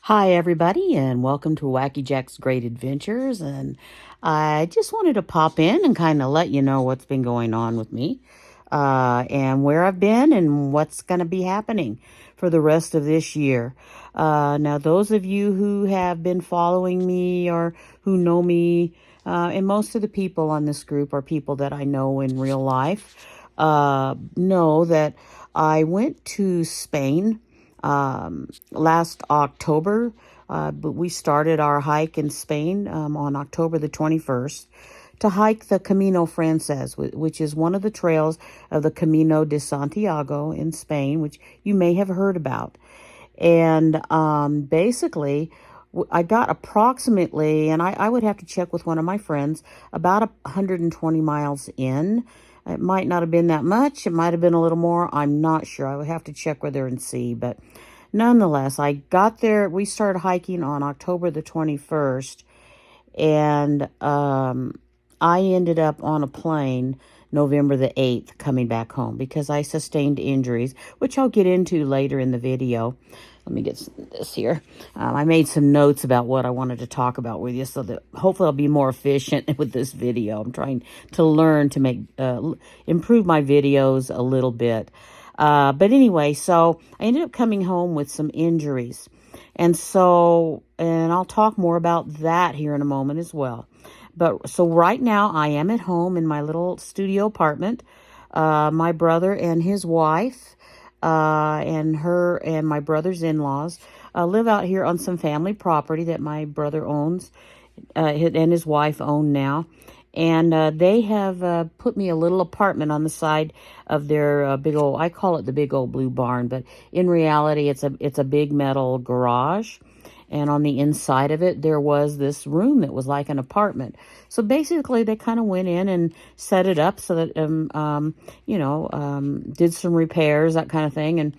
Hi, everybody, and welcome to Wacky Jack's Great Adventures. And I just wanted to pop in and kind of let you know what's been going on with me, and where I've been and what's going to be happening for the rest of this year. Now, those of you who have been following me or who know me, and most of the people on this group are people that I know in real life, know that I went to Spain last October. But we started our hike in Spain on October the 21st to hike the Camino Frances, which is one of the trails of the Camino de Santiago in Spain, which you may have heard about. And basically, I got approximately, and I would have to check with one of my friends, about 120 miles in. It might not have been that much. It might have been a little more. I'm not sure. I would have to check with her and see. But nonetheless, I got there. We started hiking on October the 21st. And I ended up on a plane November the 8th coming back home because I sustained injuries, which I'll get into later in the video. Let me get this here. I made some notes about what I wanted to talk about with you so that hopefully I'll be more efficient with this video. I'm trying to learn to improve my videos a little bit. But anyway, so I ended up coming home with some injuries. And I'll talk more about that here in a moment as well. But so right now I am at home in my little studio apartment. My brother and his wife, and her and my brother's in-laws, live out here on some family property that my brother owns, and his wife own now. And they have put me a little apartment on the side of their big old, I call it the big old blue barn, but in reality it's a big metal garage. And on the inside of it, there was this room that was like an apartment. So basically, they kind of went in and set it up so that, did some repairs, that kind of thing, and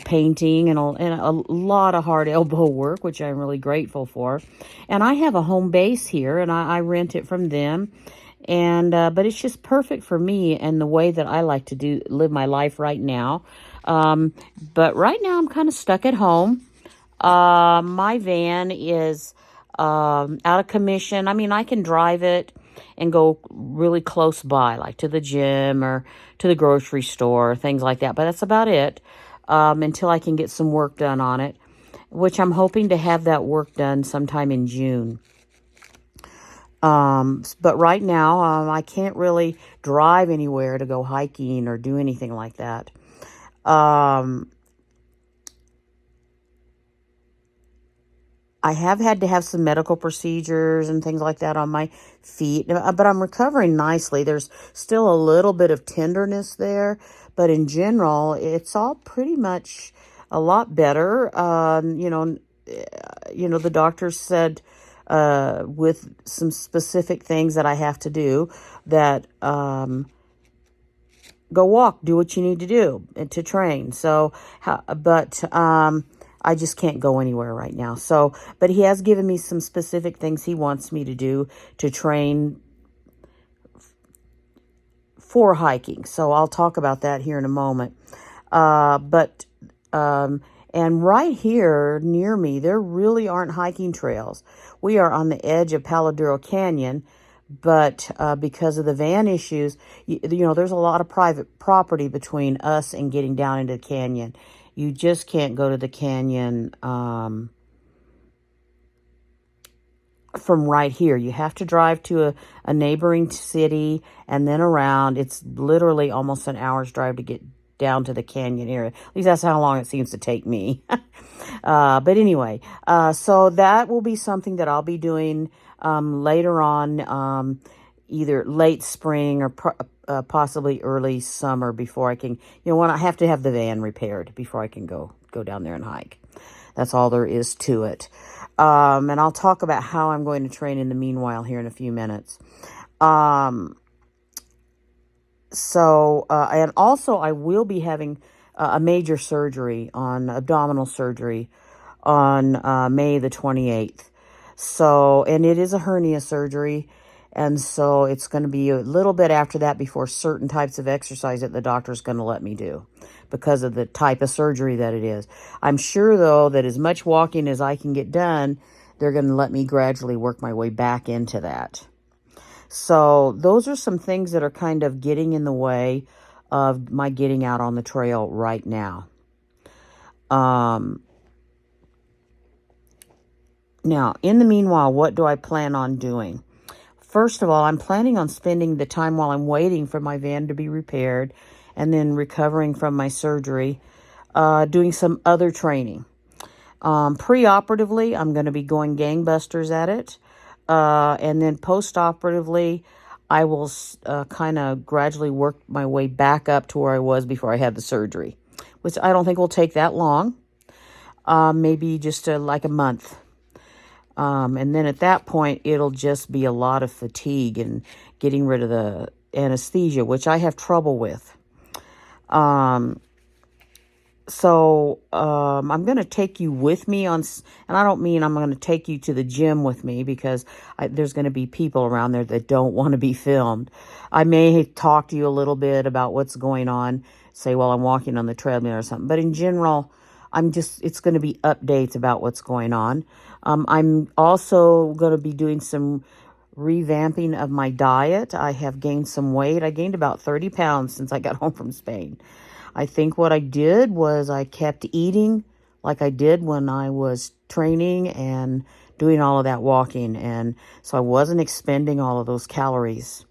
painting and a lot of hard elbow work, which I'm really grateful for. And I have a home base here, and I rent it from them. And but it's just perfect for me and the way that I like to live my life right now. But right now, I'm kind of stuck at home. My van is out of commission. I mean, I can drive it and go really close by, like to the gym or to the grocery store, things like that. But that's about it until I can get some work done on it, which I'm hoping to have that work done sometime in June. But right now, I can't really drive anywhere to go hiking or do anything like that. I have had to have some medical procedures and things like that on my feet, but I'm recovering nicely. There's still a little bit of tenderness there, but in general, it's all pretty much a lot better. The doctor said with some specific things that I have to do that go walk, do what you need to do to train. I just can't go anywhere right now. But he has given me some specific things he wants me to do to train for hiking. So I'll talk about that here in a moment. And right here near me, there really aren't hiking trails. We are on the edge of Palo Duro Canyon, but because of the van issues, there's a lot of private property between us and getting down into the canyon. You just can't go to the canyon from right here. You have to drive to a neighboring city and then around. It's literally almost an hour's drive to get down to the canyon area. At least that's how long it seems to take me. But anyway, so that will be something that I'll be doing later on, either late spring or possibly early summer before I can, when I have to have the van repaired before I can go down there and hike. That's all there is to it. And I'll talk about how I'm going to train in the meanwhile here in a few minutes. And also I will be having a major surgery abdominal surgery on May the 28th. And it is a hernia surgery. And so it's going to be a little bit after that before certain types of exercise that the doctor's going to let me do because of the type of surgery that it is. I'm sure, though, that as much walking as I can get done, they're going to let me gradually work my way back into that. So those are some things that are kind of getting in the way of my getting out on the trail right now. Now, in the meanwhile, what do I plan on doing? First of all, I'm planning on spending the time while I'm waiting for my van to be repaired and then recovering from my surgery, doing some other training. Pre-operatively, I'm going to be going gangbusters at it. And then post-operatively, I will kind of gradually work my way back up to where I was before I had the surgery, which I don't think will take that long. Maybe just like a month. And then at that point, it'll just be a lot of fatigue and getting rid of the anesthesia, which I have trouble with. So I'm going to take you with me on, and I don't mean I'm going to take you to the gym with me because there's going to be people around there that don't want to be filmed. I may talk to you a little bit about what's going on, say while I'm walking on the treadmill or something. But in general, it's going to be updates about what's going on. I'm also going to be doing some revamping of my diet. I have gained some weight. I gained about 30 pounds since I got home from Spain. I think what I did was I kept eating like I did when I was training and doing all of that walking. And so I wasn't expending all of those calories.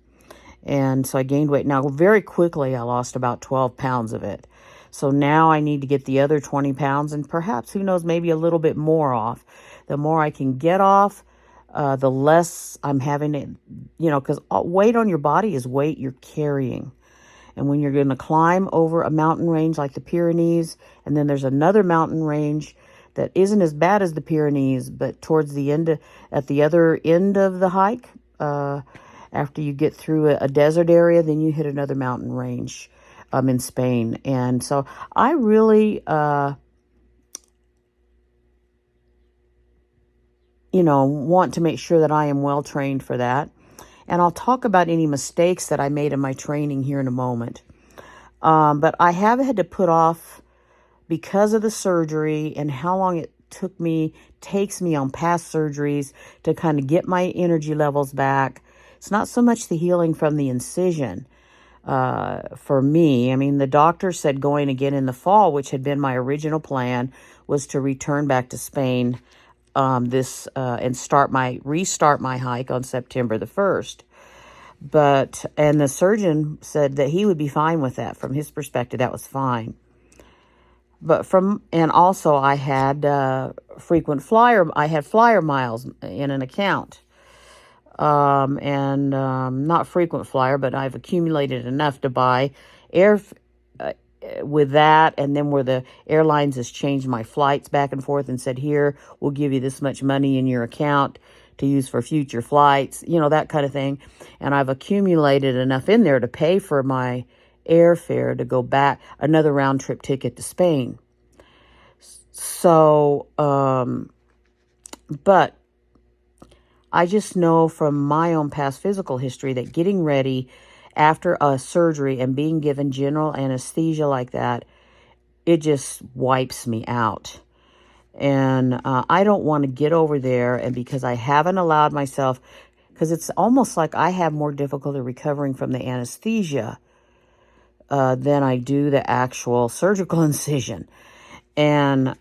And so I gained weight. Now, very quickly, I lost about 12 pounds of it. So now I need to get the other 20 pounds and perhaps, who knows, maybe a little bit more off. The more I can get off, the less I'm having it, because weight on your body is weight you're carrying. And when you're going to climb over a mountain range like the Pyrenees, and then there's another mountain range that isn't as bad as the Pyrenees, but towards the end, at the other end of the hike, after you get through a desert area, then you hit another mountain range in Spain. And so I really, want to make sure that I am well trained for that. And I'll talk about any mistakes that I made in my training here in a moment. But I have had to put off, because of the surgery and how long it takes me on past surgeries to kind of get my energy levels back. It's not so much the healing from the incision for me. I mean, the doctor said going again in the fall, which had been my original plan, was to return back to Spain and restart my hike on September the 1st. And the surgeon said that he would be fine with that. From his perspective, that was fine. And also I had flyer miles in an account. Not frequent flyer, but I've accumulated enough to buy air with that, and then where the airlines has changed my flights back and forth and said, here, we'll give you this much money in your account to use for future flights, that kind of thing. And I've accumulated enough in there to pay for my airfare to go back, another round trip ticket to Spain. So, but I just know from my own past physical history that getting ready after a surgery and being given general anesthesia like that, it just wipes me out. And I don't want to get over there, and because I haven't allowed myself, because it's almost like I have more difficulty recovering from the anesthesia than I do the actual surgical incision. And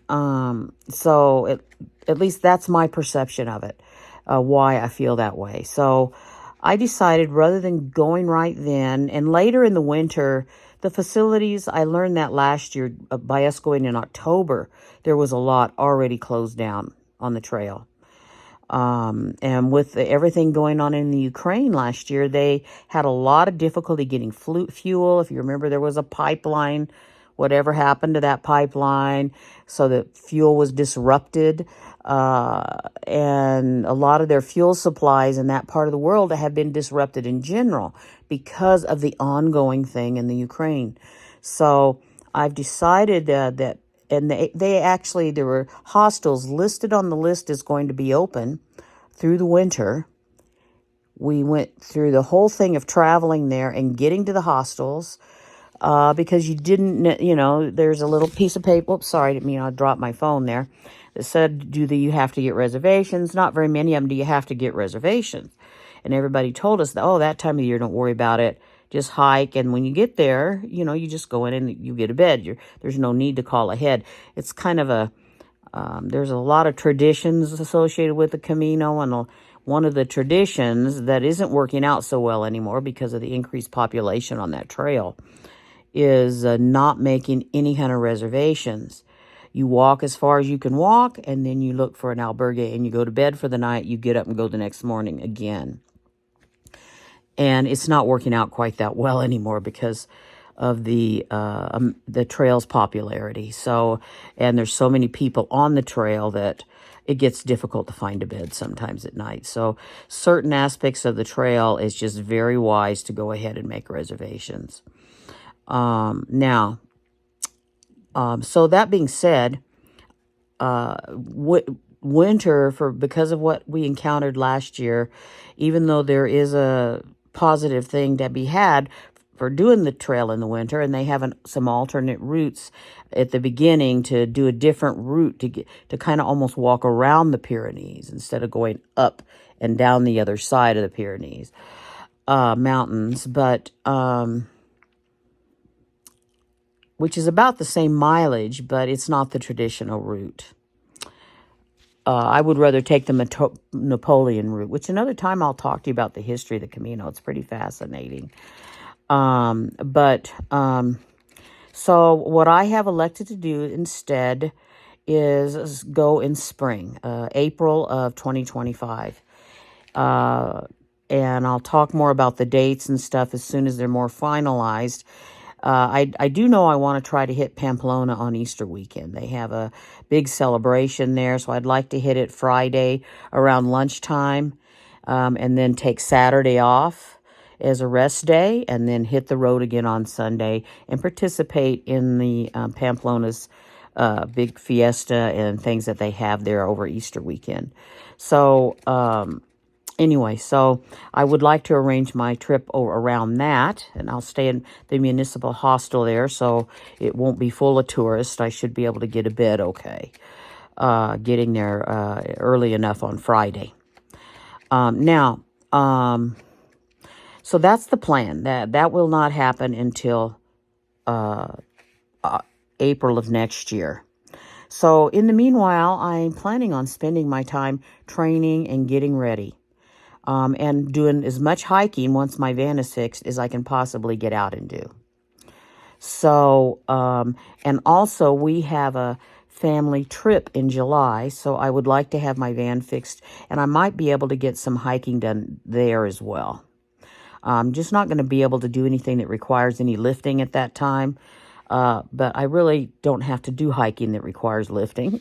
so at least that's my perception of it, why I feel that way. So I decided, rather than going right then, and later in the winter, the facilities, I learned that last year by us going in October, there was a lot already closed down on the trail. And with everything going on in the Ukraine last year, they had a lot of difficulty getting fuel. If you remember, there was a pipeline, whatever happened to that pipeline, so the fuel was disrupted. And a lot of their fuel supplies in that part of the world have been disrupted in general because of the ongoing thing in the Ukraine. So I've decided that, and there were hostels listed on the list as going to be open through the winter We went through the whole thing of traveling there and getting to the hostels, because you didn't, there's a little piece of paper. Oops, sorry, I didn't mean I dropped my phone there. That said, you have to get reservations? Not very many of them do you have to get reservations. And everybody told us that, oh, that time of year, don't worry about it. Just hike. And when you get there, you just go in and you get a bed. There's no need to call ahead. It's kind of there's a lot of traditions associated with the Camino, and one of the traditions that isn't working out so well anymore because of the increased population on that trail is not making any kind of reservations. You walk as far as you can walk, and then you look for an albergue, and you go to bed for the night. You get up and go the next morning again. And it's not working out quite that well anymore because of the trail's popularity. So, and there's so many people on the trail that it gets difficult to find a bed sometimes at night. So certain aspects of the trail is just very wise to go ahead and make reservations. So that being said, winter, because of what we encountered last year, even though there is a positive thing to be had for doing the trail in the winter, and they have some alternate routes at the beginning to do a different route to kind of almost walk around the Pyrenees instead of going up and down the other side of the Pyrenees mountains, but which is about the same mileage, but it's not the traditional route. I would rather take the Napoleon route, which another time I'll talk to you about the history of the Camino. It's pretty fascinating. So what I have elected to do instead is go in spring, April of 2025. And I'll talk more about the dates and stuff as soon as they're more finalized. I do know I want to try to hit Pamplona on Easter weekend. They have a big celebration there, so I'd like to hit it Friday around lunchtime, and then take Saturday off as a rest day, and then hit the road again on Sunday and participate in the Pamplona's big fiesta and things that they have there over Easter weekend. So anyway, so I would like to arrange my trip around that, and I'll stay in the municipal hostel there, so it won't be full of tourists. I should be able to get a bed okay, getting there early enough on Friday. So that's the plan. That will not happen until April of next year. So in the meanwhile, I'm planning on spending my time training and getting ready. And doing as much hiking once my van is fixed as I can possibly get out and do. So, and also we have a family trip in July, so I would like to have my van fixed, and I might be able to get some hiking done there as well. I'm just not going to be able to do anything that requires any lifting at that time. But I really don't have to do hiking that requires lifting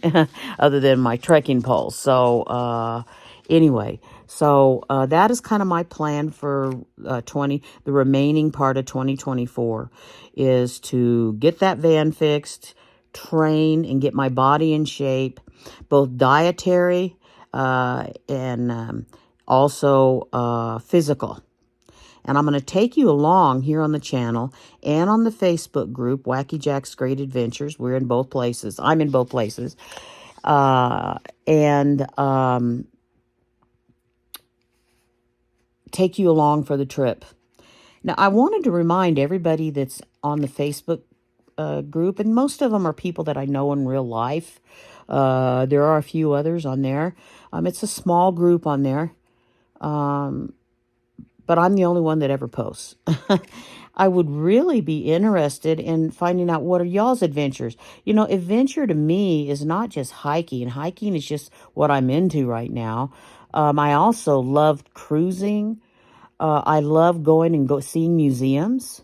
other than my trekking poles. So, anyway, so that is kind of my plan for the remaining part of 2024 is to get that van fixed, train, and get my body in shape, both dietary and also physical. And I'm going to take you along here on the channel and on the Facebook group, Wacky Jack's Great Adventures. We're in both places. I'm in both places. Take you along for the trip. Now, I wanted to remind everybody that's on the Facebook group, and most of them are people that I know in real life. There are a few others on there. It's a small group on there. But I'm the only one that ever posts. I would really be interested in finding out what are y'all's adventures. Adventure to me is not just hiking. Hiking is just what I'm into right now. I also love cruising. I love going and seeing museums.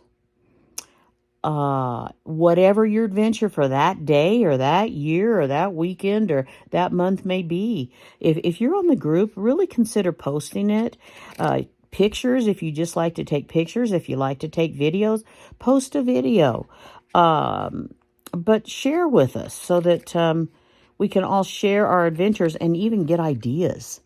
Whatever your adventure for that day or that year or that weekend or that month may be. If you're on the group, really consider posting it. Pictures, if you just like to take pictures. If you like to take videos, post a video. But share with us so that we can all share our adventures and even get ideas.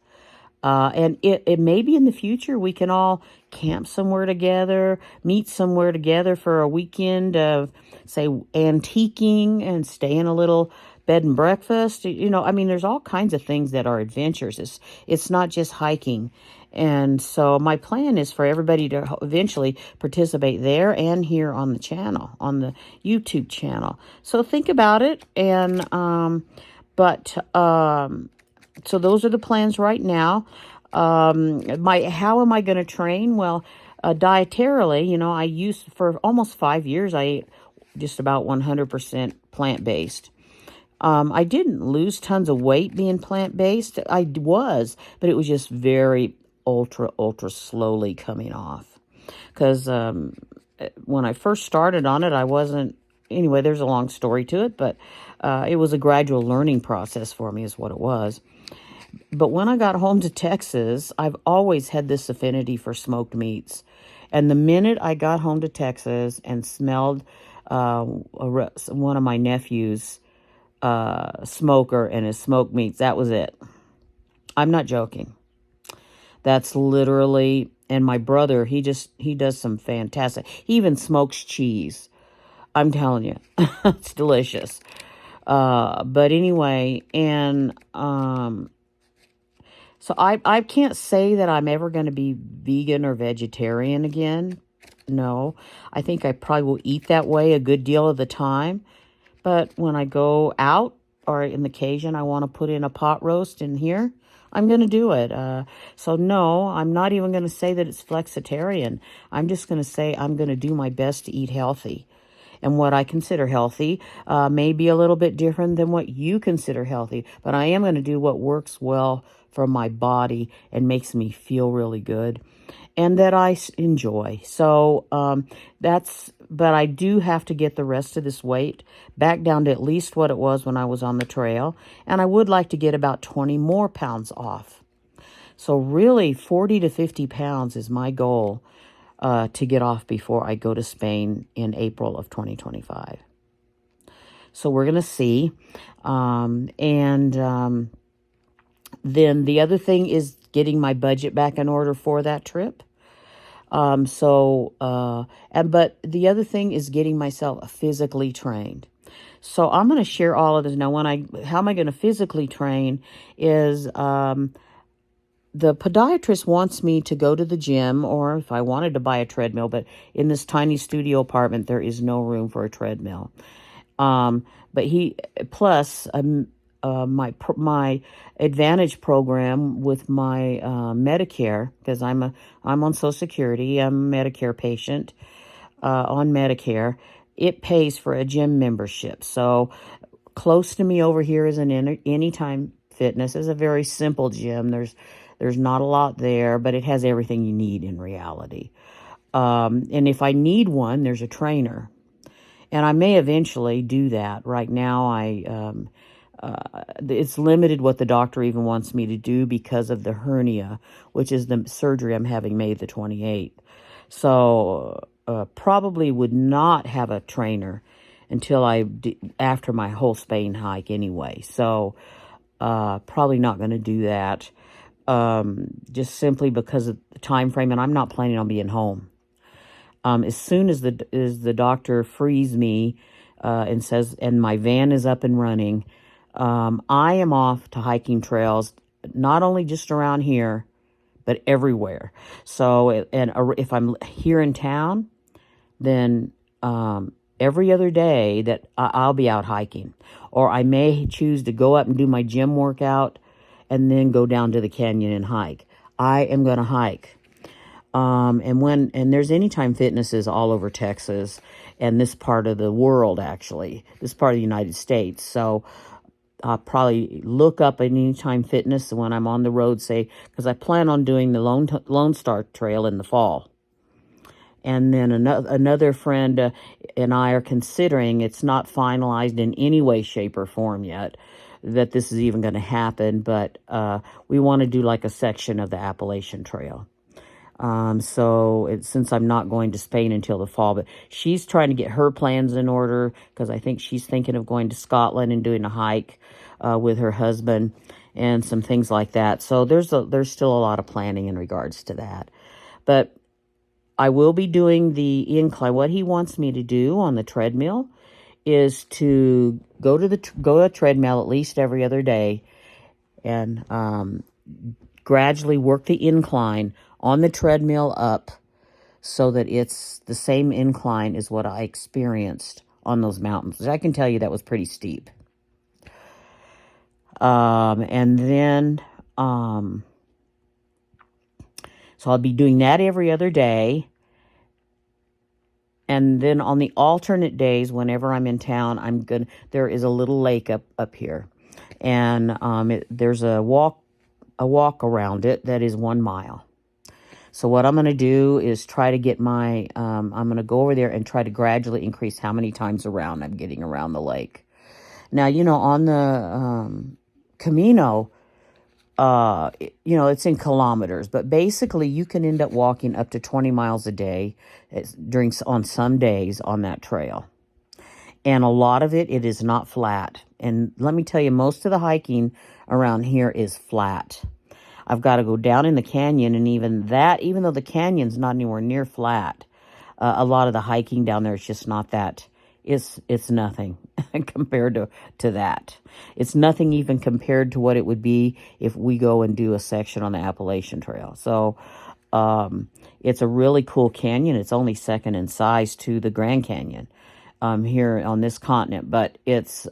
And it maybe in the future we can all camp somewhere together, meet somewhere together for a weekend of, say, antiquing and stay in a little bed and breakfast. I mean, there's all kinds of things that are adventures. It's not just hiking. And so my plan is for everybody to eventually participate there and here on the channel, on the YouTube channel. So think about it. And, so those are the plans right now. How am I going to train? Well, dietarily, I used for almost 5 years, I ate just about 100% plant-based. I didn't lose tons of weight being plant-based. I was, but it was just very ultra slowly coming off. Because when I first started on it, I wasn't, anyway, there's a long story to it, but it was a gradual learning process for me is what it was. But when I got home to Texas, I've always had this affinity for smoked meats. And the minute I got home to Texas and smelled one of my nephews' smoker and his smoked meats, that was it. I'm not joking. That's literally, and my brother, he does some fantastic, he even smokes cheese. I'm telling you, it's delicious. But anyway, and so I can't say that I'm ever going to be vegan or vegetarian again. No, I think I probably will eat that way a good deal of the time. But when I go out or in the occasion I want to put in a pot roast in here, I'm going to do it. So no, I'm not even going to say that it's flexitarian. I'm just going to say I'm going to do my best to eat healthy. And what I consider healthy may be a little bit different than what you consider healthy. But I am going to do what works well for my body and makes me feel really good and that I enjoy. So but I do have to get the rest of this weight back down to at least what it was when I was on the trail. And I would like to get about 20 more pounds off. So really 40 to 50 pounds is my goal to get off before I go to Spain in April of 2025. So we're going to see. Then the other thing is getting my budget back in order for that trip. But the other thing is getting myself physically trained. So I'm going to share all of this. Now, how am I going to physically train is, the podiatrist wants me to go to the gym, or if I wanted to buy a treadmill, but in this tiny studio apartment, there is no room for a treadmill. But my Advantage program with my Medicare, because I'm on Social Security, I'm a Medicare patient on Medicare. It pays for a gym membership. So close to me over here is an Anytime Fitness. It's a very simple gym. There's not a lot there, but it has everything you need in reality. And if I need one, there's a trainer. And I may eventually do that. Right now, it's limited what the doctor even wants me to do because of the hernia, which is the surgery I'm having May the 28th. So probably would not have a trainer until after my whole Spain hike anyway. So probably not going to do that. Just simply because of the time frame, and I'm not planning on being home. As soon as the doctor frees me and says, and my van is up and running, I am off to hiking trails, not only just around here, but everywhere. So, if I'm here in town, then every other day that I'll be out hiking, or I may choose to go up and do my gym workout and then go down to the canyon and hike. I am going to hike. And there's Anytime Fitnesses all over Texas and this part of the world, actually, this part of the United States. So I'll probably look up an Anytime Fitness when I'm on the road, because I plan on doing the Lone Star Trail in the fall. And then another friend and I are considering, it's not finalized in any way, shape, or form yet, that this is even going to happen, but we want to do like a section of the Appalachian Trail. Since I'm not going to Spain until the fall, but she's trying to get her plans in order, because I think she's thinking of going to Scotland and doing a hike with her husband. and some things like that. So there's still a lot of planning in regards to that. But I will be doing the incline. What he wants me to do on the treadmill is to go to a treadmill at least every other day, and gradually work the incline on the treadmill up so that it's the same incline as what I experienced on those mountains. I can tell you that was pretty steep. And then, so I'll be doing that every other day. And then on the alternate days, whenever I'm in town, there is a little lake up here. And there's a walk around it that is 1 mile. So what I'm going to do is try to get I'm going to go over there and try to gradually increase how many times around I'm getting around the lake. Now, on the Camino, it's in kilometers, but basically you can end up walking up to 20 miles a day on some days on that trail. And a lot of it is not flat. And let me tell you, most of the hiking around here is flat. I've got to go down in the canyon, and even though the canyon's not anywhere near flat, a lot of the hiking down there is just not that. It's nothing compared to that. It's nothing even compared to what it would be if we go and do a section on the Appalachian Trail. So it's a really cool canyon. It's only second in size to the Grand Canyon here on this continent, but it's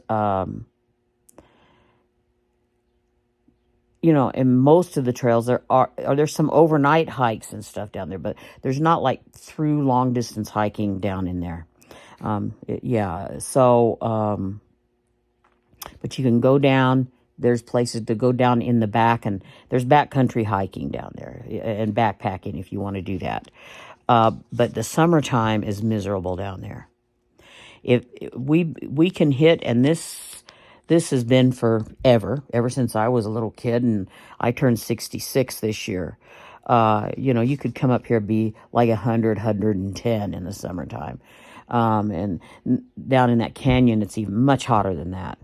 in most of the trails there's some overnight hikes and stuff down there, but there's not like through long distance hiking down in there. But you can go down. There's places to go down in the back, and there's backcountry hiking down there and backpacking if you want to do that. But the summertime is miserable down there. If we can hit, and this has been forever, ever since I was a little kid, and I turned 66 this year. You could come up here be like 100, 110 in the summertime. And down in that canyon, it's even much hotter than that.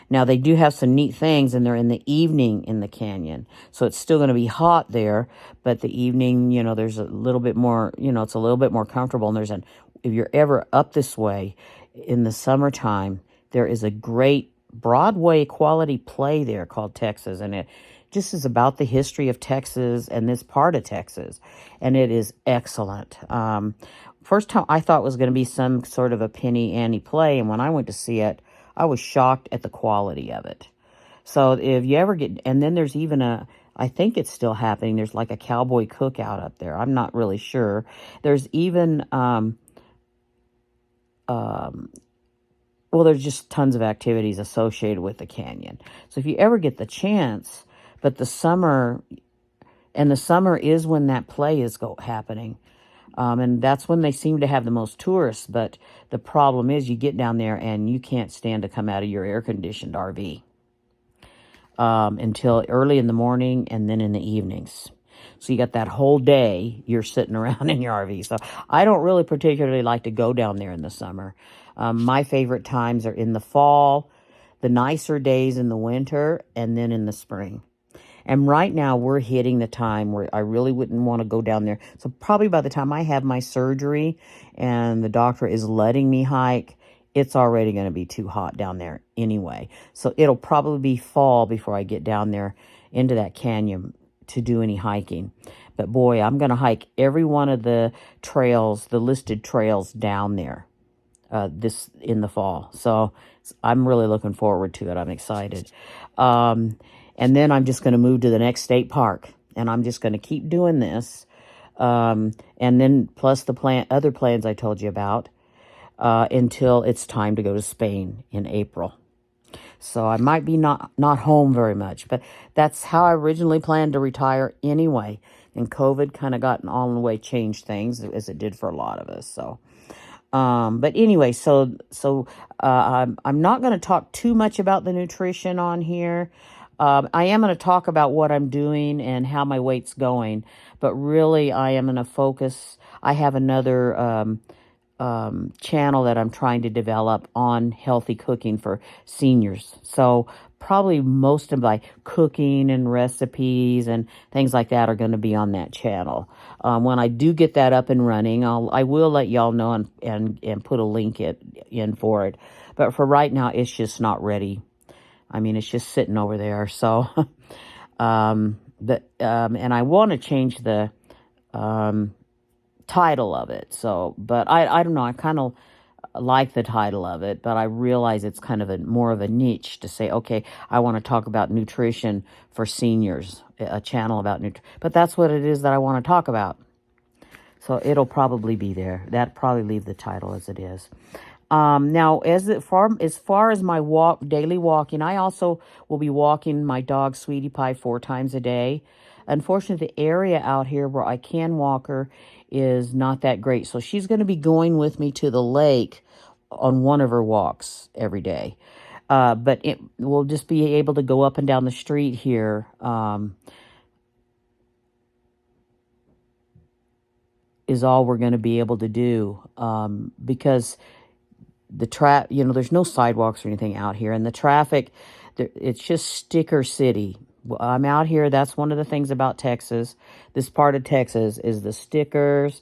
Now, they do have some neat things, and they're in the evening in the canyon. So it's still going to be hot there, but the evening, there's a little bit more, it's a little bit more comfortable. And if you're ever up this way in the summertime, there is a great Broadway quality play there called Texas, and it just is about the history of Texas and this part of Texas, and it is excellent. First time I thought it was going to be some sort of a Penny Annie play, and when I went to see it, I was shocked at the quality of it. So if you ever and then there's even I think it's still happening, there's like a cowboy cookout up there. I'm not really sure. There's even, there's just tons of activities associated with the canyon. So if you ever get the chance, but the summer is when that play is happening. And that's when they seem to have the most tourists. But the problem is you get down there and you can't stand to come out of your air-conditioned RV until early in the morning and then in the evenings. So you got that whole day you're sitting around in your RV. So I don't really particularly like to go down there in the summer. My favorite times are in the fall, the nicer days in the winter, and then in the spring. And right now we're hitting the time where I really wouldn't want to go down there. So probably by the time I have my surgery and the doctor is letting me hike, it's already going to be too hot down there anyway. So it'll probably be fall before I get down there into that canyon to do any hiking. But boy, I'm going to hike every one of the trails, the listed trails down there this in the fall. So I'm really looking forward to it. I'm excited. And then I'm just going to move to the next state park, and I'm just going to keep doing this. And then plus the other plans I told you about, until it's time to go to Spain in April. So I might be not home very much, but that's how I originally planned to retire anyway. And COVID kind of got all in the way, changed things as it did for a lot of us. So, but anyway, I'm not going to talk too much about the nutrition on here. I am going to talk about what I'm doing and how my weight's going, but really I am going to focus. I have another channel that I'm trying to develop on healthy cooking for seniors. So probably most of my cooking and recipes and things like that are going to be on that channel. When I do get that up and running, I will let y'all know and put a link in for it. But for right now, it's just not ready. I mean, it's just sitting over there. So, and I want to change the title of it. So, but I don't know. I kind of like the title of it, but I realize it's kind of more of a niche to say, okay, I want to talk about nutrition for seniors, a channel about nutrition. But that's what it is that I want to talk about. So it'll probably be there. That'd probably leave the title as it is. Now, as far as my daily walking, I also will be walking my dog Sweetie Pie 4 times a day. Unfortunately, the area out here where I can walk her is not that great. So she's going to be going with me to the lake on one of her walks every day. But we'll just be able to go up and down the street here. Is all we're going to be able to do. Because there's no sidewalks or anything out here. And the traffic, it's just sticker city. I'm out here. That's one of the things about Texas. This part of Texas is the stickers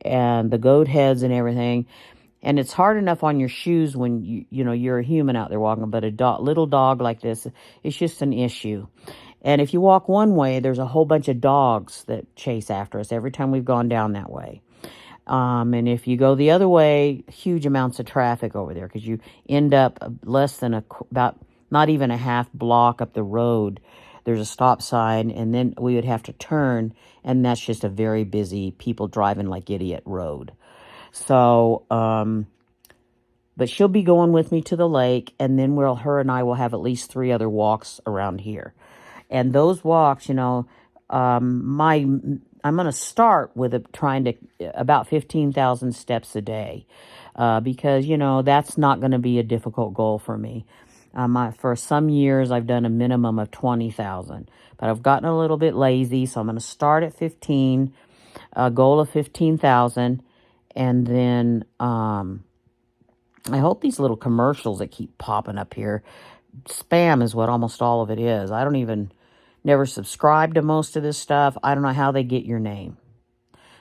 and the goat heads and everything. And it's hard enough on your shoes when you're a human out there walking, but a little dog like this, it's just an issue. And if you walk one way, there's a whole bunch of dogs that chase after us every time we've gone down that way. And if you go the other way, huge amounts of traffic over there because you end up less than about not even a half block up the road. There's a stop sign, and then we would have to turn, and that's just a very busy people driving like idiot road. So, but she'll be going with me to the lake, and then her and I will have at least 3 other walks around here. And those walks, I'm going to start with trying to about 15,000 steps a day, because, that's not going to be a difficult goal for me. For some years, I've done a minimum of 20,000, but I've gotten a little bit lazy. So I'm going to start at 15, a goal of 15,000. And then, I hope these little commercials that keep popping up here, spam is what almost all of it is. I never subscribe to most of this stuff. I don't know how they get your name.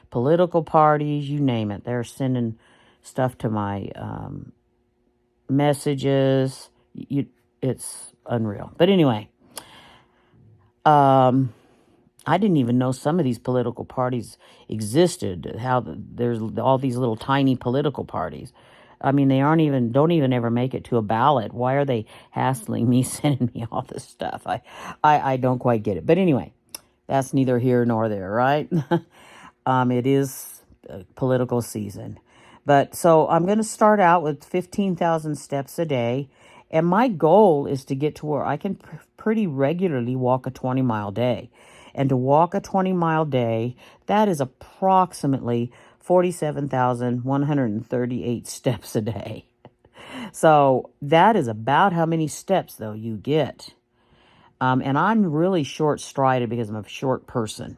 Political parties, you name it. They're sending stuff to my messages. It's unreal. But anyway, I didn't even know some of these political parties existed. There's all these little tiny political parties. I mean, they don't even ever make it to a ballot. Why are they hassling me, sending me all this stuff? I don't quite get it. But anyway, that's neither here nor there, right? It is political season. But so I'm going to start out with 15,000 steps a day. And my goal is to get to where I can pretty regularly walk a 20-mile day. And to walk a 20-mile day, that is approximately 47,138 steps a day. So that is about how many steps, though, you get. And I'm really short-strided because I'm a short person.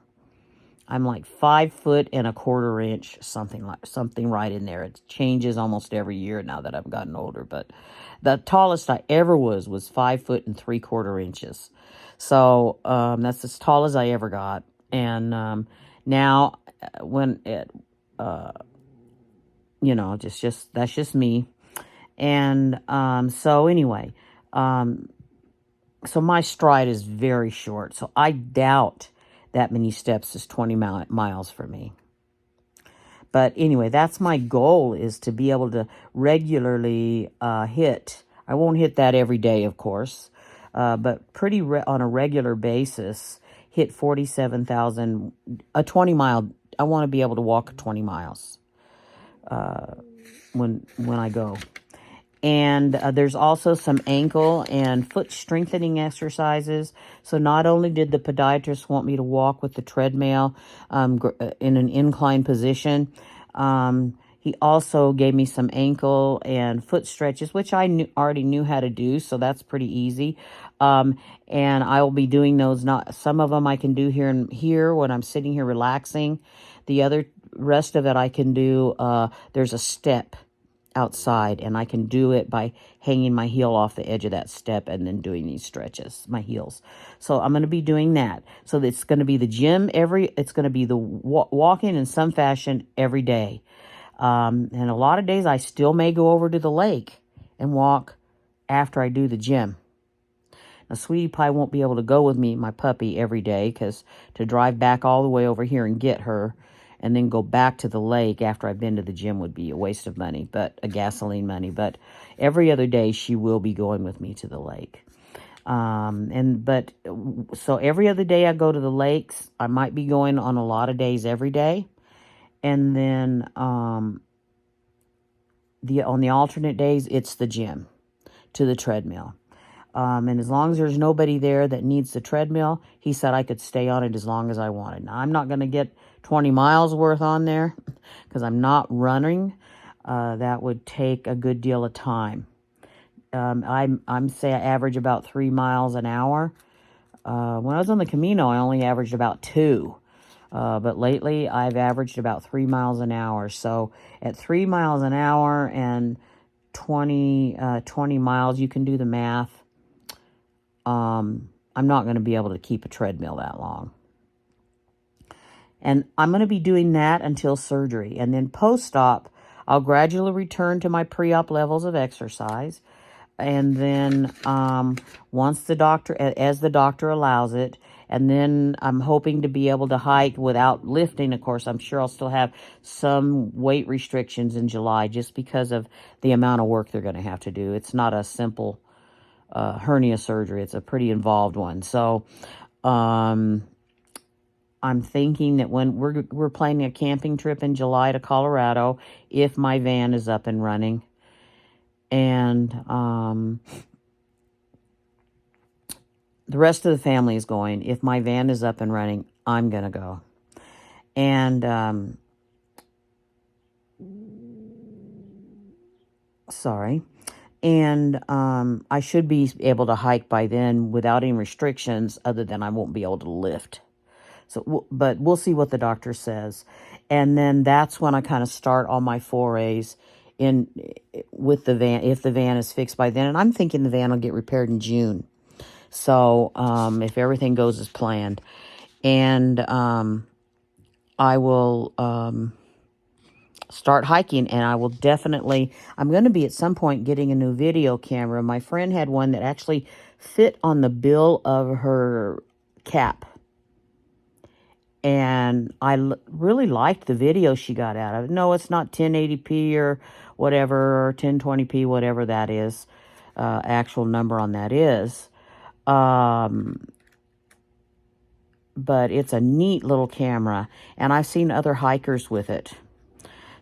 I'm like 5 foot and a quarter inch, something right in there. It changes almost every year now that I've gotten older. But the tallest I ever was 5 foot and 3/4 inches. So that's as tall as I ever got. And now when it, that's just me. And so anyway, so my stride is very short. So I doubt that many steps is 20 miles for me. But anyway, that's my goal, is to be able to regularly hit. I won't hit that every day, of course, but on a regular basis, hit 47,000, a 20-mile. I want to be able to walk 20 miles when I go. And there's also some ankle and foot strengthening exercises. So not only did the podiatrist want me to walk with the treadmill in an inclined position, he also gave me some ankle and foot stretches, which I already knew how to do. So that's pretty easy. And I will be doing those. Some of them I can do here when I'm sitting here relaxing. The other rest of it I can do, there's a step outside, and I can do it by hanging my heel off the edge of that step and then doing these stretches, my heels. So I'm going to be doing that. So it's going to be the gym it's going to be the walking in some fashion every day. And a lot of days I still may go over to the lake and walk after I do the gym. Now, Sweetie Pie won't be able to go with me, my puppy, every day, because to drive back all the way over here and get her and then go back to the lake after I've been to the gym would be a waste of money, gasoline money. But every other day she will be going with me to the lake. So every other day I go to the lakes. I might be going on a lot of days every day. And then on the alternate days, it's the gym to the treadmill. And as long as there's nobody there that needs the treadmill, he said I could stay on it as long as I wanted. Now, I'm not going to get 20 miles worth on there because I'm not running. That would take a good deal of time. I'm say I average about 3 miles an hour. When I was on the Camino, I only averaged about 2. But lately, I've averaged about 3 miles an hour. So at 3 miles an hour and 20 miles, you can do the math. I'm not going to be able to keep a treadmill that long. And I'm going to be doing that until surgery. And then post-op, I'll gradually return to my pre-op levels of exercise. And then as the doctor allows it, and then I'm hoping to be able to hike without lifting. Of course, I'm sure I'll still have some weight restrictions in July just because of the amount of work they're going to have to do. It's not a simple hernia surgery. It's a pretty involved one. So I'm thinking that when we're planning a camping trip in July to Colorado, if my van is up and running. And the rest of the family is going. If my van is up and running, I'm going to go. And sorry. And I should be able to hike by then without any restrictions other than I won't be able to lift. So, but we'll see what the doctor says. And then that's when I kind of start all my forays with the van, if the van is fixed by then. And I'm thinking the van will get repaired in June. So if everything goes as planned. And I will start hiking, and I will definitely, I'm going to be at some point getting a new video camera. My friend had one that actually fit on the bill of her cap. And I really liked the video she got out of it. No, it's not 1080p or whatever, or 1020p, whatever that is, actual number on that is. But it's a neat little camera, and I've seen other hikers with it.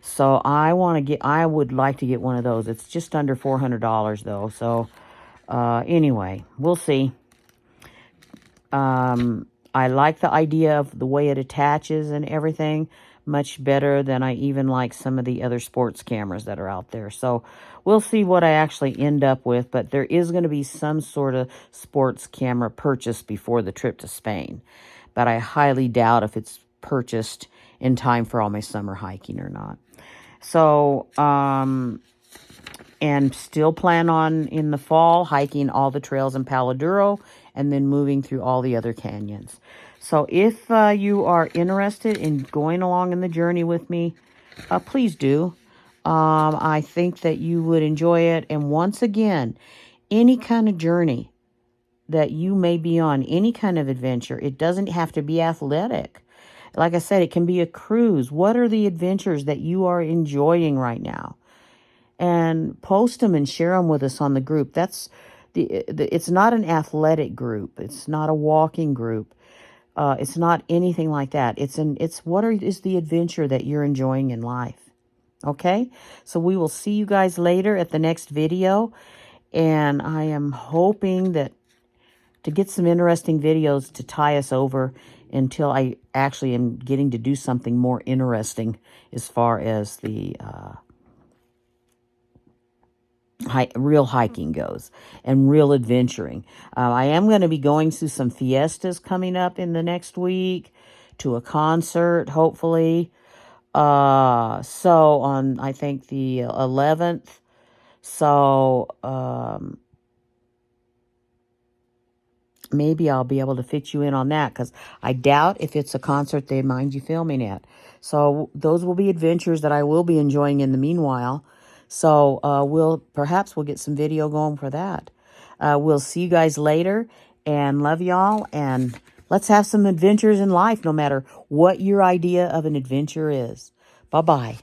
So I would like to get one of those. It's just under $400 though. So anyway, we'll see. I like the idea of the way it attaches and everything much better than I even like some of the other sports cameras that are out there. So we'll see what I actually end up with, but there is going to be some sort of sports camera purchased before the trip to Spain. But I highly doubt if it's purchased in time for all my summer hiking or not. So, and still plan on in the fall hiking all the trails in Palo Duro and then moving through all the other canyons. So if you are interested in going along in the journey with me, please do. I think that you would enjoy it. And once again, any kind of journey that you may be on, any kind of adventure, it doesn't have to be athletic. Like I said, it can be a cruise. What are the adventures that you are enjoying right now? And post them and share them with us on the group. That's it's not an athletic group. It's not a walking group. It's not anything like that. It's what is the adventure that you're enjoying in life? Okay? So we will see you guys later at the next video. And I am hoping to get some interesting videos to tie us over until I actually am getting to do something more interesting as far as the real hiking goes and real adventuring. I am going to be going to some fiestas coming up in the next week, to a concert, hopefully. So on, I think the 11th. So, maybe I'll be able to fit you in on that, because I doubt if it's a concert they mind you filming at. So those will be adventures that I will be enjoying in the meanwhile. So perhaps we'll get some video going for that. We'll see you guys later, and love y'all, and let's have some adventures in life, no matter what your idea of an adventure is. Bye-bye.